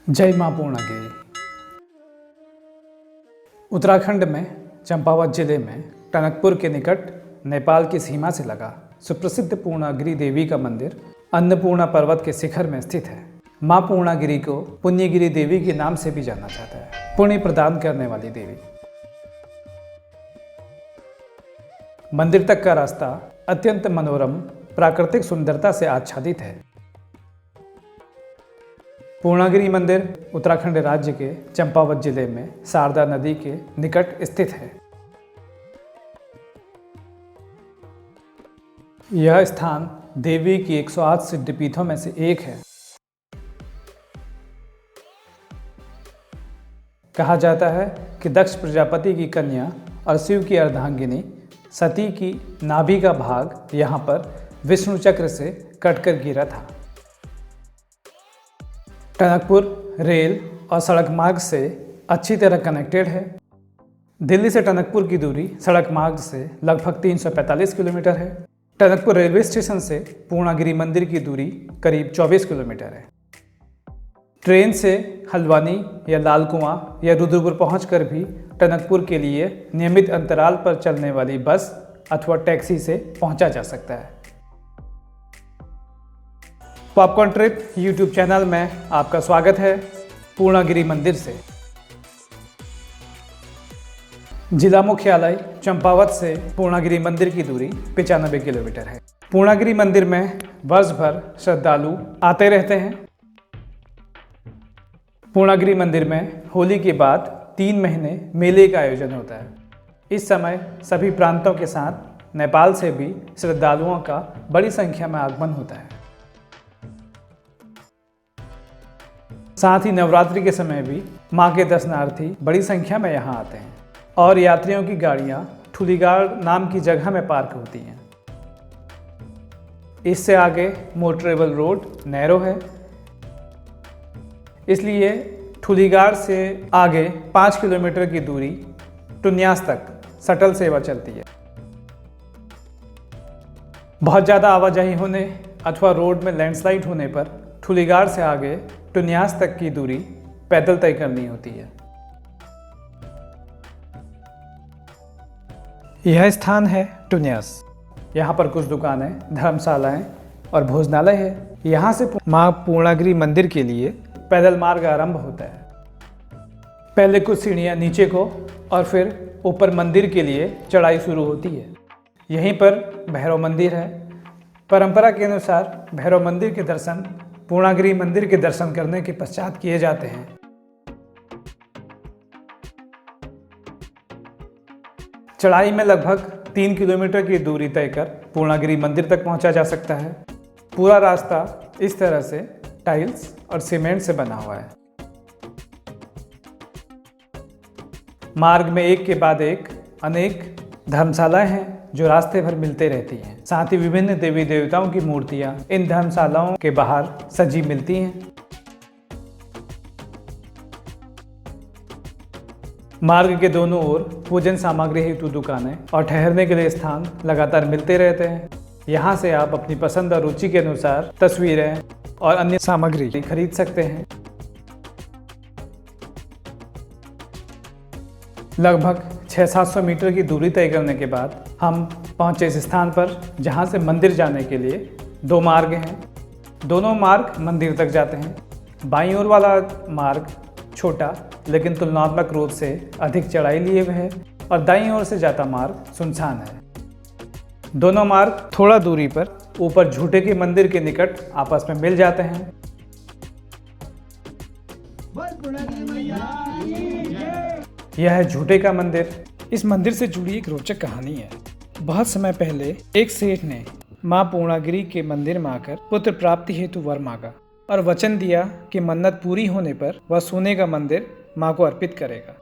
जय मां पूर्णागिरि। उत्तराखंड में चंपावत जिले में टनकपुर के निकट नेपाल की सीमा से लगा सुप्रसिद्ध पूर्णागिरि देवी का मंदिर अन्नपूर्णा पर्वत के शिखर में स्थित है। मां पूर्णागिरि को पुण्यगिरि देवी के नाम से भी जाना जाता है, पुण्य प्रदान करने वाली देवी। मंदिर तक का रास्ता अत्यंत मनोरम प्राकृतिक सुंदरता से आच्छादित है। पूर्णागिरि मंदिर उत्तराखंड राज्य के चंपावत जिले में शारदा नदी के निकट स्थित है। यह स्थान देवी की 108 सिद्धपीठों में से एक है। कहा जाता है कि दक्ष प्रजापति की कन्या और शिव की अर्धांगिनी सती की नाभि का भाग यहाँ पर विष्णु चक्र से कटकर गिरा था। टनकपुर रेल और सड़क मार्ग से अच्छी तरह कनेक्टेड है। दिल्ली से टनकपुर की दूरी सड़क मार्ग से लगभग 345 किलोमीटर है। टनकपुर रेलवे स्टेशन से पूर्णागिरि मंदिर की दूरी करीब 24 किलोमीटर है। ट्रेन से हल्द्वानी या लाल कुआं या रुद्रपुर पहुंचकर भी टनकपुर के लिए नियमित अंतराल पर चलने वाली बस अथवा टैक्सी से पहुंचा जा सकता है। पॉपकॉर्न ट्रिप यूट्यूब चैनल में आपका स्वागत है। पूर्णागिरि मंदिर से जिला मुख्यालय चंपावत से पूर्णागिरि मंदिर की दूरी 95 किलोमीटर है। पूर्णागिरि मंदिर में वर्ष भर श्रद्धालु आते रहते हैं। पूर्णागिरि मंदिर में होली के बाद 3 महीने मेले का आयोजन होता है। इस समय सभी प्रांतों के साथ नेपाल से भी श्रद्धालुओं का बड़ी संख्या में आगमन होता है। साथ ही नवरात्रि के समय भी मां के दर्शनार्थी बड़ी संख्या में यहाँ आते हैं और यात्रियों की गाड़ियाँ ठुलीगाड़ नाम की जगह में पार्क होती हैं। इससे आगे मोटरेबल रोड नैरो है, इसलिए ठुलीगाड़ से आगे 5 किलोमीटर की दूरी टुन्यास तक शटल सेवा चलती है। बहुत ज़्यादा आवाजाही होने अथवा रोड में लैंडस्लाइड होने पर ठुलीगाड़ से आगे टुन्यास तक की दूरी पैदल तय करनी होती है। यह स्थान है टुन्यास। यहाँ पर कुछ दुकानें, धर्मशालाएं और भोजनालय है। यहाँ से मां पूर्णागिरि मंदिर के लिए पैदल मार्ग आरंभ होता है। पहले कुछ सीढ़ियाँ नीचे को और फिर ऊपर मंदिर के लिए चढ़ाई शुरू होती है। यहीं पर भैरव मंदिर है। परंपरा के अनुसार भैरव मंदिर के दर्शन पूर्णागिरि मंदिर के दर्शन करने के पश्चात किए जाते हैं। चढ़ाई में लगभग 3 किलोमीटर की दूरी तय कर पूर्णागिरि मंदिर तक पहुंचा जा सकता है। पूरा रास्ता इस तरह से टाइल्स और सीमेंट से बना हुआ है। मार्ग में एक के बाद एक अनेक धर्मशालाएं हैं जो रास्ते भर मिलते रहती हैं। साथ ही विभिन्न देवी देवताओं की मूर्तियां इन धर्मशालाओं के बाहर सजी मिलती हैं। मार्ग के दोनों ओर पूजन सामग्री हेतु दुकानें और ठहरने के लिए स्थान लगातार मिलते रहते हैं। यहाँ से आप अपनी पसंद और रुचि के अनुसार तस्वीरें और अन्य सामग्री खरीद सकते हैं। लगभग 600-700 मीटर की दूरी तय करने के बाद हम पहुंचे इस स्थान पर जहां से मंदिर जाने के लिए 2 मार्ग हैं। दोनों मार्ग मंदिर तक जाते हैं। बाईं ओर वाला मार्ग छोटा लेकिन तुलनात्मक रूप से अधिक चढ़ाई लिए हुए है और दाईं ओर से जाता मार्ग सुनसान है। दोनों मार्ग थोड़ा दूरी पर ऊपर झूठे के मंदिर के निकट आपस में मिल जाते हैं। यह है झूठे का मंदिर। इस मंदिर से जुड़ी एक रोचक कहानी है। बहुत समय पहले एक सेठ ने मां पूर्णागिरि के मंदिर में आकर पुत्र प्राप्ति हेतु वर मांगा और वचन दिया कि मन्नत पूरी होने पर वह सोने का मंदिर मां को अर्पित करेगा।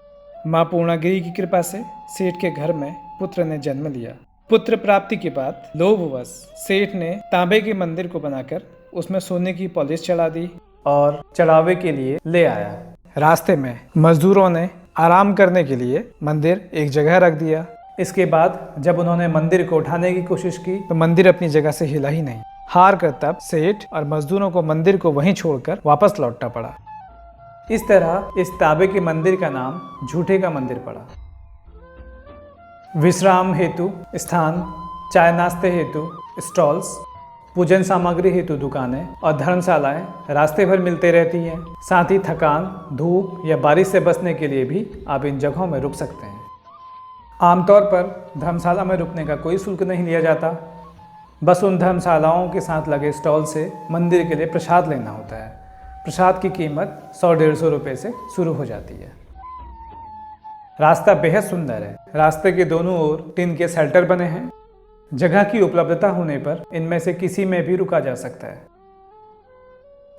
मां पूर्णागिरि की कृपा से सेठ के घर में पुत्र ने जन्म लिया। पुत्र प्राप्ति के बाद लोभवश सेठ ने तांबे के मंदिर को बनाकर उसमें सोने की पॉलिश चढ़ा दी और चढ़ावे के लिए ले आया। रास्ते में मजदूरों ने आराम करने के लिए मंदिर एक जगह रख दिया। इसके बाद जब उन्होंने मंदिर को उठाने की कोशिश की तो मंदिर अपनी जगह से हिला ही नहीं। हार कर तब सेठ और मजदूरों को मंदिर को वहीं छोड़कर वापस लौटना पड़ा। इस तरह इस ताबे के मंदिर का नाम झूठे का मंदिर पड़ा। विश्राम हेतु स्थान, चाय नाश्ते हेतु स्टॉल्स, पूजन सामग्री हेतु दुकानें और धर्मशालाएं रास्ते भर मिलते रहती हैं। साथ ही थकान, धूप या बारिश से बचने के लिए भी आप इन जगहों में रुक सकते हैं। आमतौर पर धर्मशाला में रुकने का कोई शुल्क नहीं लिया जाता, बस उन धर्मशालाओं के साथ लगे स्टॉल से मंदिर के लिए प्रसाद लेना होता है। प्रसाद की कीमत 100-150 रुपये से शुरू हो जाती है। रास्ता बेहद सुंदर है। रास्ते के दोनों ओर टिन के शेल्टर बने हैं। जगह की उपलब्धता होने पर इनमें से किसी में भी रुका जा सकता है।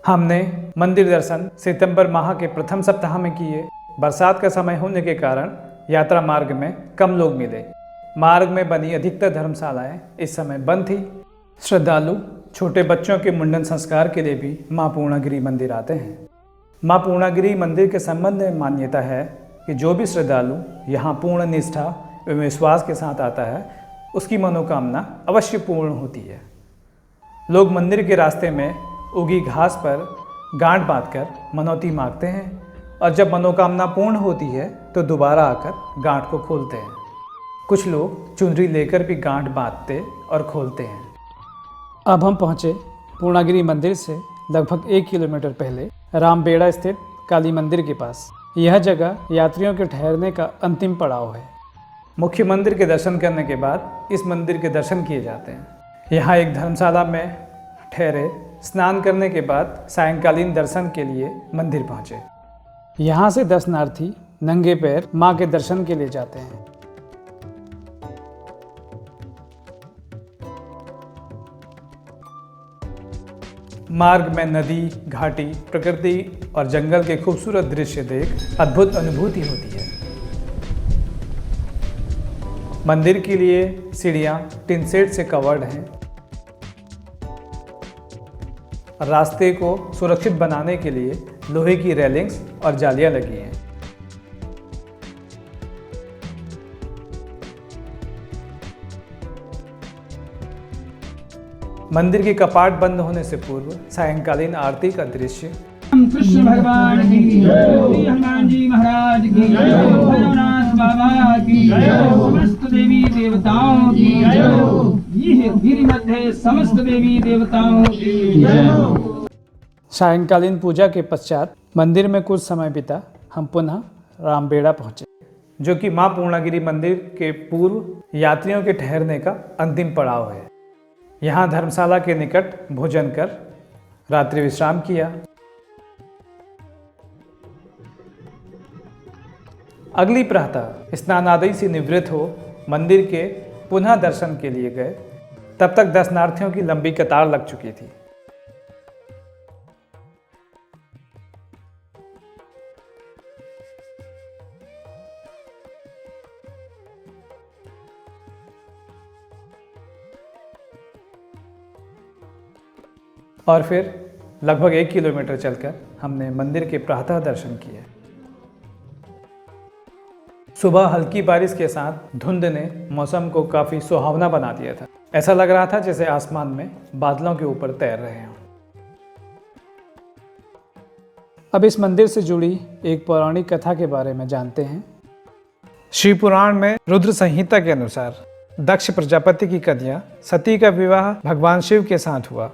हमने मंदिर दर्शन सितंबर माह के प्रथम सप्ताह में किए। बरसात का समय होने के कारण यात्रा मार्ग में कम लोग मिले। मार्ग में बनी अधिकतर धर्मशालाएं इस समय बंद थी। श्रद्धालु छोटे बच्चों के मुंडन संस्कार के लिए भी मां पूर्णागिरि मंदिर आते हैं। मां पूर्णागिरि मंदिर के संबंध में मान्यता है कि जो भी श्रद्धालु यहाँ पूर्ण निष्ठा एवं विश्वास के साथ आता है, उसकी मनोकामना अवश्य पूर्ण होती है। लोग मंदिर के रास्ते में उगी घास पर गांठ बांधकर मनौती मांगते हैं और जब मनोकामना पूर्ण होती है तो दोबारा आकर गांठ को खोलते हैं। कुछ लोग चुनरी लेकर भी गांठ बांधते और खोलते हैं। अब हम पहुँचे पूर्णागिरि मंदिर से लगभग 1 किलोमीटर पहले रामबेड़ा स्थित काली मंदिर के पास। यह जगह यात्रियों के ठहरने का अंतिम पड़ाव है। मुख्य मंदिर के दर्शन करने के बाद इस मंदिर के दर्शन किए जाते हैं। यहाँ एक धर्मशाला में ठहरे, स्नान करने के बाद सायंकालीन दर्शन के लिए मंदिर पहुँचे। यहाँ से दर्शनार्थी नंगे पैर माँ के दर्शन के लिए जाते हैं। मार्ग में नदी, घाटी, प्रकृति और जंगल के खूबसूरत दृश्य देख अद्भुत अनुभूति होती है। मंदिर के लिए सीढ़ियाँ टिन शेड से कवर्ड हैं। रास्ते को सुरक्षित बनाने के लिए लोहे की रेलिंग्स और जालियां लगी हैं। मंदिर के कपाट बंद होने से पूर्व सायंकालीन आरती का दृश्य। कृष्ण भगवान की जय, हनुमान जी महाराज की जय, भोलेनाथ बाबा की जय, समस्त देवी देवताओं की जय, ये गिरि मध्य समस्त देवी देवताओं की जय। सायंकालीन पूजा के पश्चात मंदिर में कुछ समय बिता हम पुनः रामबेड़ा पहुंचे, जो कि मां पूर्णागिरि मंदिर के पूर्व यात्रियों के ठहरने का अंतिम पड़ाव है। यहाँ धर्मशाला के निकट भोजन कर रात्रि विश्राम किया। अगली प्रातः स्नान आदि से निवृत्त हो मंदिर के पुनः दर्शन के लिए गए। तब तक दर्शनार्थियों की लंबी कतार लग चुकी थी। और फिर लगभग 1 किलोमीटर चलकर हमने मंदिर के प्रातः दर्शन किए। सुबह हल्की बारिश के साथ धुंध ने मौसम को काफ़ी सुहावना बना दिया था। ऐसा लग रहा था जैसे आसमान में बादलों के ऊपर तैर रहे हों। अब इस मंदिर से जुड़ी एक पौराणिक कथा के बारे में जानते हैं। शिव पुराण में रुद्र संहिता के अनुसार दक्ष प्रजापति की कन्या सती का विवाह भगवान शिव के साथ हुआ।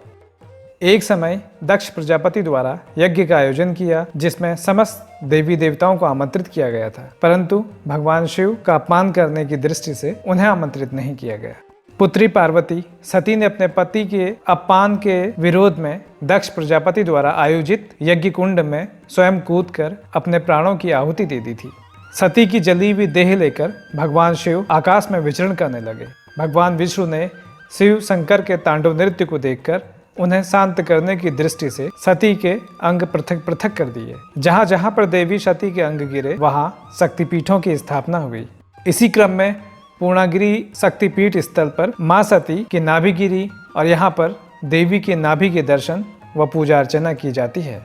एक समय दक्ष प्रजापति द्वारा यज्ञ का आयोजन किया, जिसमें समस्त देवी देवताओं को आमंत्रित किया गया था, परंतु भगवान शिव का अपमान करने की दृष्टि से उन्हें आमंत्रित नहीं किया गया। पुत्री पार्वती सती ने अपने पति के अपमान के विरोध में दक्ष प्रजापति द्वारा आयोजित यज्ञ कुंड में स्वयं कूदकर अपने प्राणों की आहुति दे दी थी। सती की जली हुई देह लेकर भगवान शिव आकाश में विचरण करने लगे। भगवान विष्णु ने शिव शंकर के तांडव नृत्य को देखकर उन्हें शांत करने की दृष्टि से सती के अंग पृथक पृथक कर दिए। जहाँ जहाँ पर देवी सती के अंग गिरे वहाँ शक्तिपीठों की स्थापना हुई। इसी क्रम में पूर्णागिरि शक्तिपीठ स्थल पर माँ सती की नाभि गिरी और यहाँ पर देवी के नाभि के दर्शन व पूजा अर्चना की जाती है।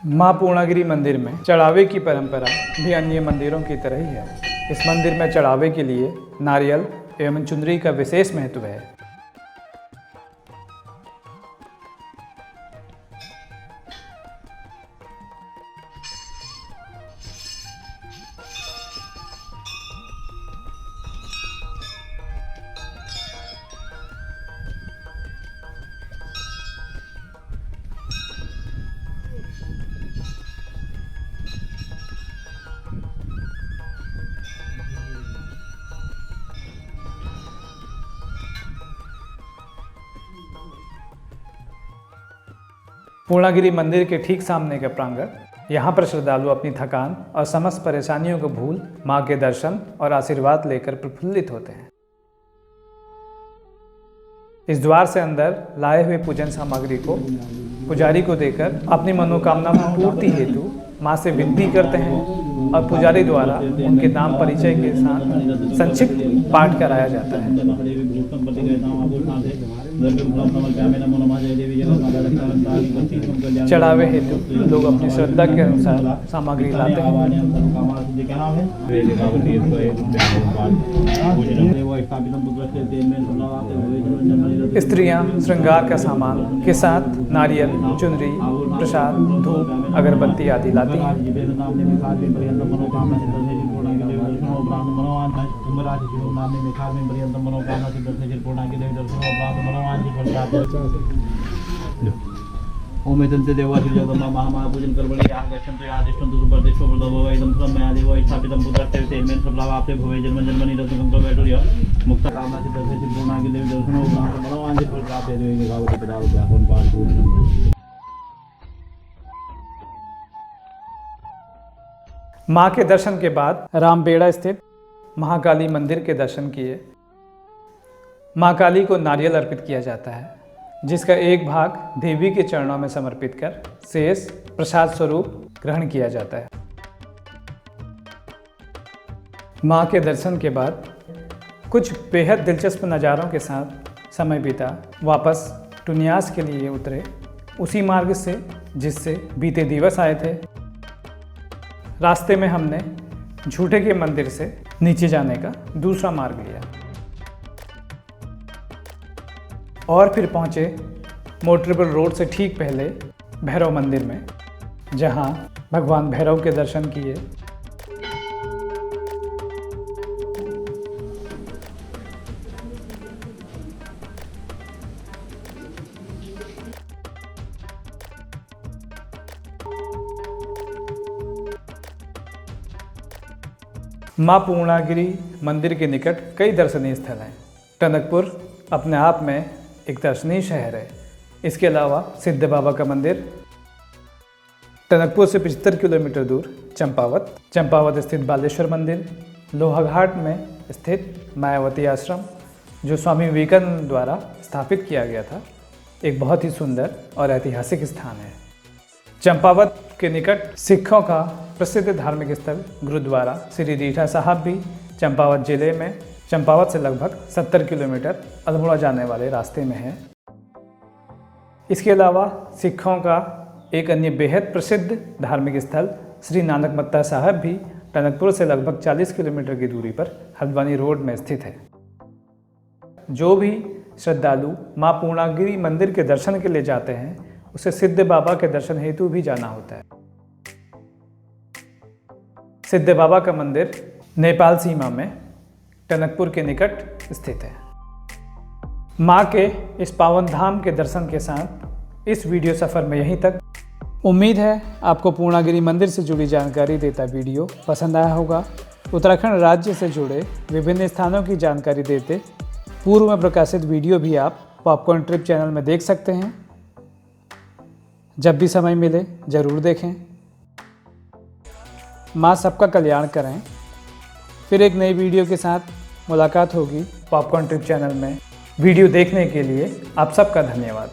माँ पूर्णागिरि मंदिर में चढ़ावे की परंपरा भी अन्य मंदिरों की तरह ही है। इस मंदिर में चढ़ावे के लिए नारियल एवं चुनरी का विशेष महत्व है। पूर्णागिरि मंदिर के ठीक सामने का प्रांगण, यहाँ पर श्रद्धालु अपनी थकान और समस्त परेशानियों को भूल माँ के दर्शन और आशीर्वाद लेकर प्रफुल्लित होते हैं। इस द्वार से अंदर लाए हुए पूजन सामग्री को पुजारी को देकर अपनी मनोकामना पूर्ति हेतु माँ से विनती करते हैं और पुजारी द्वारा उनके नाम परिचय के साथ संक्षिप्त पाठ कराया जाता है। चढ़ावे हेतु लोग अपनी श्रद्धा के अनुसार सामग्री लाते हैं। स्त्रियां श्रृंगार का सामान के साथ नारियल, चुनरी, प्रसाद, धूप, अगरबत्ती आदि लाती हैं। ओमेतंते देवासी जगदम्बा महापूजन करबले आगच्छन्तु यादिष्ठन्तु सुप्रतिष्ठो प्रदभव इदं सम्मयादिव स्थापितं पुत्रस्ते तेमेन सबलावाप्ते भवे जन्म जन्मनि रत्नकं वैडूर्य मुक्त कामना सिद्धस्य पूर्णांगि देवी दर्शनो मनोवांछित फल प्राप्ते देवी गावति पिता व्यापन पाठ। माँ के दर्शन के बाद रामबेड़ा स्थित महाकाली मंदिर के दर्शन किए। माँ काली को नारियल अर्पित किया जाता है, जिसका एक भाग देवी के चरणों में समर्पित कर शेष प्रसाद स्वरूप ग्रहण किया जाता है। माँ के दर्शन के बाद कुछ बेहद दिलचस्प नज़ारों के साथ समय बीता वापस टुनियास के लिए उतरे, उसी मार्ग से जिससे बीते दिवस आए थे। रास्ते में हमने झूठे के मंदिर से नीचे जाने का दूसरा मार्ग लिया और फिर पहुंचे मोटरेबल रोड से ठीक पहले भैरव मंदिर में, जहां भगवान भैरव के दर्शन किए। माँ पूर्णागिरि मंदिर के निकट कई दर्शनीय स्थल हैं। टनकपुर अपने आप में एक दर्शनीय शहर है। इसके अलावा सिद्ध बाबा का मंदिर, टनकपुर से 75 किलोमीटर दूर चंपावत स्थित बालेश्वर मंदिर, लोहाघाट में स्थित मायावती आश्रम जो स्वामी विवेकानंद द्वारा स्थापित किया गया था, एक बहुत ही सुंदर और ऐतिहासिक स्थान है। चंपावत के निकट सिखों का प्रसिद्ध धार्मिक स्थल गुरुद्वारा श्री रीठा साहब भी चंपावत जिले में चंपावत से लगभग 70 किलोमीटर अल्मोड़ा जाने वाले रास्ते में है। इसके अलावा सिखों का एक अन्य बेहद प्रसिद्ध धार्मिक स्थल श्री नानक मत्ता साहब भी टनकपुर से लगभग 40 किलोमीटर की दूरी पर हल्द्वानी रोड में स्थित है। जो भी श्रद्धालु माँ पूर्णागिरि मंदिर के दर्शन के लिए जाते हैं, उसे सिद्ध बाबा के दर्शन हेतु भी जाना होता है। सिद्ध बाबा का मंदिर नेपाल सीमा में टनकपुर के निकट स्थित है। माँ के इस पावन धाम के दर्शन के साथ इस वीडियो सफ़र में यहीं तक। उम्मीद है आपको पूर्णागिरि मंदिर से जुड़ी जानकारी देता वीडियो पसंद आया होगा। उत्तराखंड राज्य से जुड़े विभिन्न स्थानों की जानकारी देते पूर्व में प्रकाशित वीडियो भी आप पॉपकॉर्न ट्रिप चैनल में देख सकते हैं। जब भी समय मिले ज़रूर देखें। माँ सबका कल्याण करें। फिर एक नई वीडियो के साथ मुलाकात होगी पॉपकॉर्न ट्रिप चैनल में। वीडियो देखने के लिए आप सबका धन्यवाद।